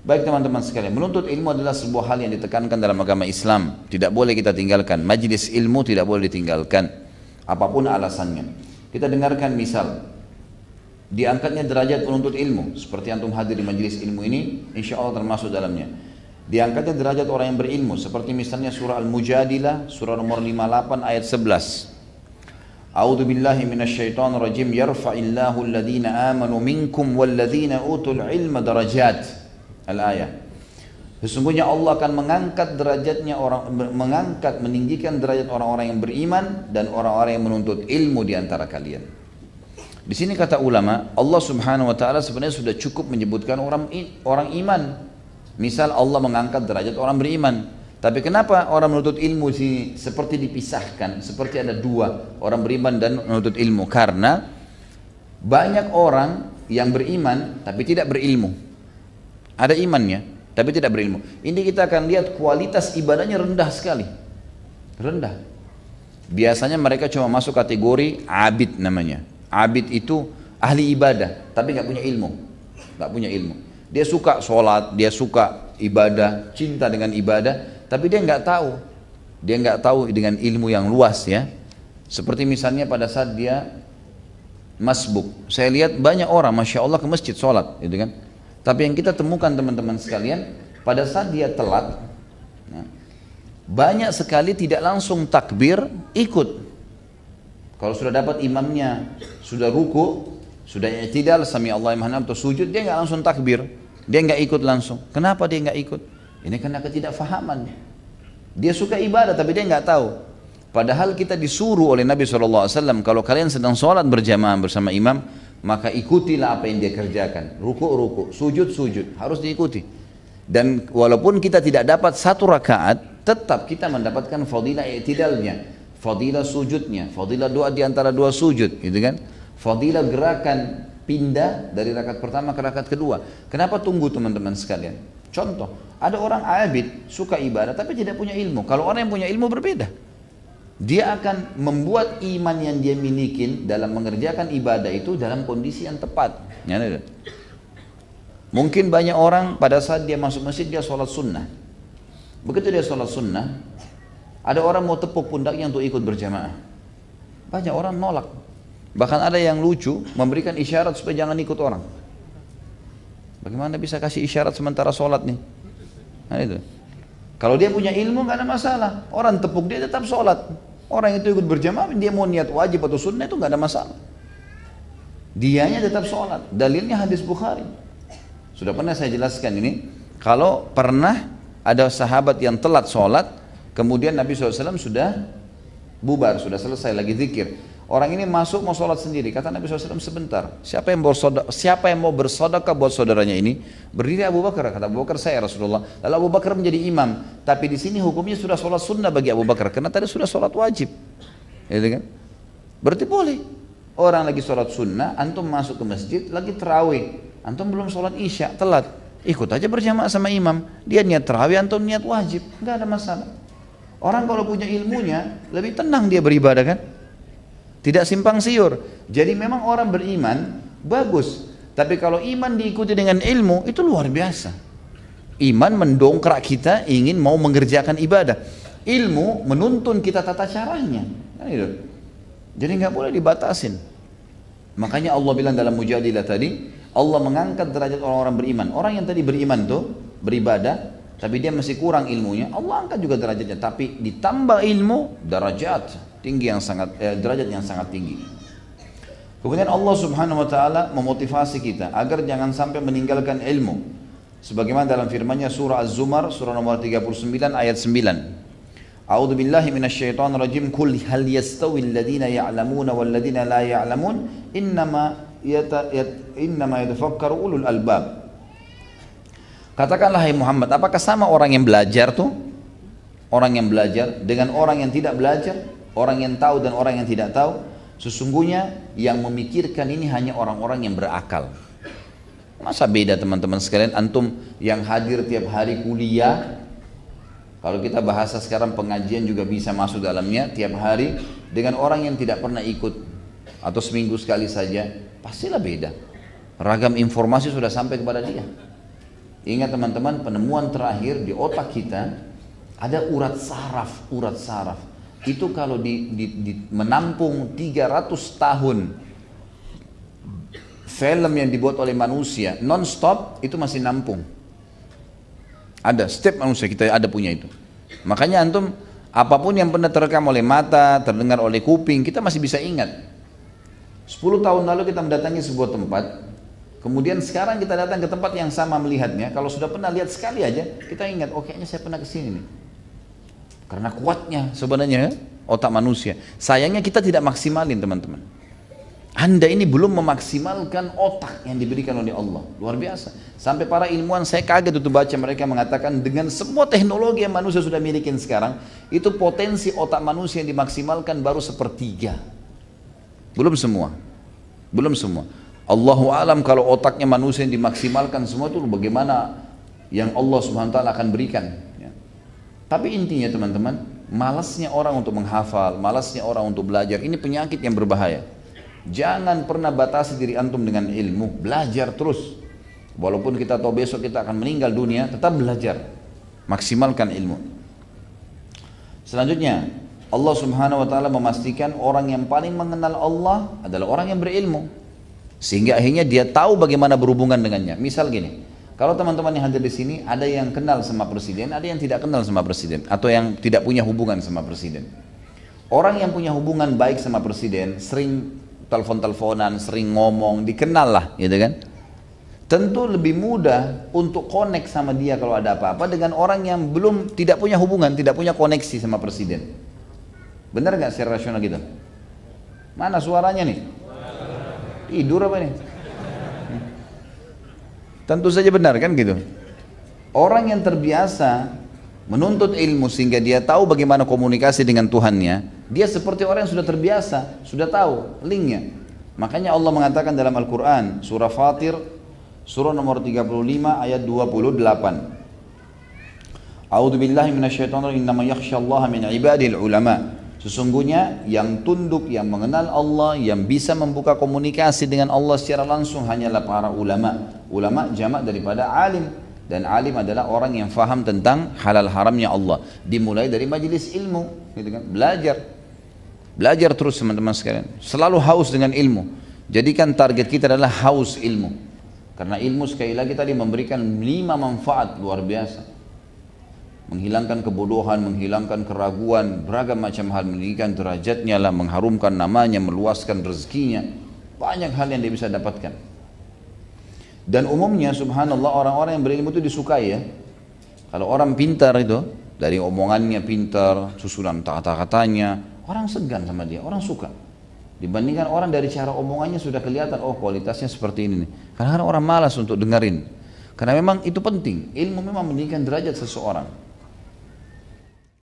Baik teman-teman sekalian, menuntut ilmu adalah sebuah hal yang ditekankan dalam agama Islam. Tidak boleh kita tinggalkan. Majlis ilmu tidak boleh ditinggalkan, apapun alasannya. Kita dengarkan misal, diangkatnya derajat penuntut ilmu. Seperti antum hadir di majlis ilmu ini, insya Allah termasuk dalamnya. Diangkatnya derajat orang yang berilmu. Seperti misalnya surah Al-Mujadilah, surah nomor 58 ayat 11. A'udzu billahi minasyaitonir rajim, yarfa'illahu alladhina amanu minkum walladhina utul ilma darajat. Al-ayah. Sesungguhnya Allah akan mengangkat derajatnya meninggikan derajat orang-orang yang beriman dan orang-orang yang menuntut ilmu di antara kalian. Di sini kata ulama, Allah Subhanahu wa taala sebenarnya sudah cukup menyebutkan orang iman. Misal Allah mengangkat derajat orang beriman. Tapi kenapa orang menuntut ilmu sini seperti dipisahkan, seperti ada dua, orang beriman dan menuntut ilmu? Karena banyak orang yang beriman tapi tidak berilmu. Ada imannya, tapi tidak berilmu. Ini kita akan lihat kualitas ibadahnya rendah sekali. Rendah. Biasanya mereka cuma masuk kategori abid namanya. Abid itu ahli ibadah, tapi nggak punya ilmu. Nggak punya ilmu. Dia suka sholat, dia suka ibadah, cinta dengan ibadah, tapi dia nggak tahu. Dia nggak tahu dengan ilmu yang luas ya. Seperti misalnya pada saat dia masbuk. Saya lihat banyak orang, masya Allah, ke masjid sholat, gitu kan. Tapi yang kita temukan teman-teman sekalian, pada saat dia telat, banyak sekali tidak langsung takbir, ikut. Kalau sudah dapat imamnya, sudah ruku, sudah i'tidal, sami Allah liman hamidah, atau sujud, dia nggak langsung takbir, dia nggak ikut langsung. Kenapa dia nggak ikut? Ini karena ketidakfahaman. Dia suka ibadah tapi dia nggak tahu. Padahal kita disuruh oleh Nabi SAW, kalau kalian sedang sholat berjamaah bersama imam, maka ikutilah apa yang dia kerjakan. Ruku, sujud, harus diikuti. Dan walaupun kita tidak dapat satu rakaat, tetap kita mendapatkan fadilah i'tidalnya, fadilah sujudnya, fadilah doa di antara dua sujud, gitu kan? Fadilah gerakan pindah dari rakaat pertama ke rakaat kedua. Kenapa tunggu teman-teman sekalian? Contoh, ada orang abid, suka ibadah tapi tidak punya ilmu. Kalau orang yang punya ilmu berbeda. Dia akan membuat iman yang dia miliki dalam mengerjakan ibadah itu dalam kondisi yang tepat. Mungkin banyak orang pada saat dia masuk masjid dia sholat sunnah. Begitu dia sholat sunnah, ada orang mau tepuk pundaknya untuk ikut berjamaah. Banyak orang nolak. Bahkan ada yang lucu memberikan isyarat supaya jangan ikut orang. Bagaimana bisa kasih isyarat sementara sholat nih? Nah itu. Kalau dia punya ilmu nggak ada masalah. Orang tepuk dia tetap sholat. Orang itu ikut berjamaah, dia mau niat wajib atau sunnah itu nggak ada masalah. Dianya tetap sholat. Dalilnya hadis Bukhari. Sudah pernah saya jelaskan ini. Kalau pernah ada sahabat yang telat sholat, kemudian Nabi SAW sudah bubar, sudah selesai lagi zikir. Orang ini masuk mau sholat sendiri. Kata Nabi SAW, sebentar. Siapa yang mau bersedekah buat saudaranya ini? Berdiri Abu Bakar. Kata Abu Bakar, saya Rasulullah. Lalu Abu Bakar menjadi imam. Tapi di sini hukumnya sudah sholat sunnah bagi Abu Bakar. Karena tadi sudah sholat wajib. Gitu kan? Berarti boleh. Orang lagi sholat sunnah, antum masuk ke masjid, lagi terawih. Antum belum sholat isya, telat. Ikut aja berjamaah sama imam. Dia niat terawih, antum niat wajib. Nggak ada masalah. Orang kalau punya ilmunya, lebih tenang dia beribadah kan? Tidak simpang siur. Jadi memang orang beriman bagus. Tapi kalau iman diikuti dengan ilmu, itu luar biasa. Iman mendongkrak kita ingin mau mengerjakan ibadah. Ilmu menuntun kita tata caranya. Jadi nggak boleh dibatasin. Makanya Allah bilang dalam Mujadilah tadi, Allah mengangkat derajat orang-orang beriman. Orang yang tadi beriman tuh beribadah, tapi dia masih kurang ilmunya, Allah angkat juga derajatnya. Tapi ditambah ilmu, derajat tinggi yang sangat, derajat yang sangat tinggi. Kemudian Allah Subhanahu wa taala memotivasi kita agar jangan sampai meninggalkan ilmu. Sebagaimana dalam firman-Nya surah Az-Zumar surah nomor 39 ayat 9. A'udzu billahi minasyaitonir rajim, qul hal yastawil ladzina ya'lamuna wal ladzina la ya'lamun innama yatafakkaru ulul albab. Katakanlah hai Muhammad, apakah sama orang yang belajar tuh? Orang yang belajar dengan orang yang tidak belajar? Orang yang tahu dan orang yang tidak tahu? Sesungguhnya yang memikirkan ini hanya orang-orang yang berakal. Masa beda teman-teman sekalian, antum yang hadir tiap hari kuliah, kalau kita bahasa sekarang pengajian juga bisa masuk dalamnya tiap hari, dengan orang yang tidak pernah ikut atau seminggu sekali saja, pastilah beda. Ragam informasi sudah sampai kepada dia. Ingat teman-teman, penemuan terakhir di otak kita ada urat saraf. Urat saraf itu kalau menampung 300 tahun film yang dibuat oleh manusia non-stop, itu masih nampung. Ada, setiap manusia kita ada punya itu. Makanya antum, apapun yang pernah terekam oleh mata, terdengar oleh kuping, kita masih bisa ingat. 10 tahun lalu kita mendatangi sebuah tempat, kemudian sekarang kita datang ke tempat yang sama melihatnya. Kalau sudah pernah lihat sekali aja, kita ingat, oh kayaknya saya pernah kesini nih. Karena kuatnya sebenarnya otak manusia. Sayangnya kita tidak maksimalin teman-teman. Anda ini belum memaksimalkan otak yang diberikan oleh Allah. Luar biasa. Sampai para ilmuwan, saya kaget itu baca mereka mengatakan dengan semua teknologi yang manusia sudah milikin sekarang, itu potensi otak manusia yang dimaksimalkan baru 1/3. Belum semua. Belum semua. Allahu alam kalau otaknya manusia yang dimaksimalkan semua itu bagaimana yang Allah Subhanahu wa taala akan berikan. Ya. Tapi intinya teman-teman, malasnya orang untuk menghafal, malasnya orang untuk belajar, ini penyakit yang berbahaya. Jangan pernah batasi diri antum dengan ilmu, belajar terus. Walaupun kita tahu besok kita akan meninggal dunia, tetap belajar, maksimalkan ilmu. Selanjutnya, Allah Subhanahu wa taala memastikan orang yang paling mengenal Allah adalah orang yang berilmu, sehingga akhirnya dia tahu bagaimana berhubungan dengannya. Misal gini, kalau teman-teman yang hadir di sini ada yang kenal sama presiden, ada yang tidak kenal sama presiden, atau yang tidak punya hubungan sama presiden. Orang yang punya hubungan baik sama presiden, sering telepon-teleponan, sering ngomong, dikenal lah, gitu kan? Tentu lebih mudah untuk connect sama dia kalau ada apa-apa dengan orang yang belum, tidak punya hubungan, tidak punya koneksi sama presiden. Benar nggak secara rasional gitu? Mana suaranya nih? Tidur apa nih? Tentu saja benar kan gitu. Orang yang terbiasa menuntut ilmu sehingga dia tahu bagaimana komunikasi dengan Tuhannya, dia seperti orang yang sudah terbiasa, sudah tahu linknya. Makanya Allah mengatakan dalam Al-Quran, surah Fatir, surah nomor 35 ayat 28. A'udzu billahi minasyaitonir rajim, innama yakhsyallaha min ibadil ulama. Sesungguhnya yang tunduk, yang mengenal Allah, yang bisa membuka komunikasi dengan Allah secara langsung hanyalah para ulama. Ulama jamak daripada alim. Dan alim adalah orang yang faham tentang halal haramnya Allah. Dimulai dari majelis ilmu, gitu kan? Belajar terus teman-teman sekalian. Selalu haus dengan ilmu. Jadikan target kita adalah haus ilmu. Karena ilmu sekali lagi tadi memberikan 5 manfaat luar biasa. Menghilangkan kebodohan, menghilangkan keraguan, beragam macam hal, meninggikan derajatnya lah, mengharumkan namanya, meluaskan rezekinya. Banyak hal yang dia bisa dapatkan. Dan umumnya subhanallah orang-orang yang berilmu itu disukai ya. Kalau orang pintar itu, dari omongannya pintar, susunan kata-katanya, orang segan sama dia, orang suka. Dibandingkan orang dari cara omongannya sudah kelihatan, oh kualitasnya seperti ini nih. Kadang-kadang orang malas untuk dengerin. Karena memang itu penting, ilmu memang meninggikan derajat seseorang.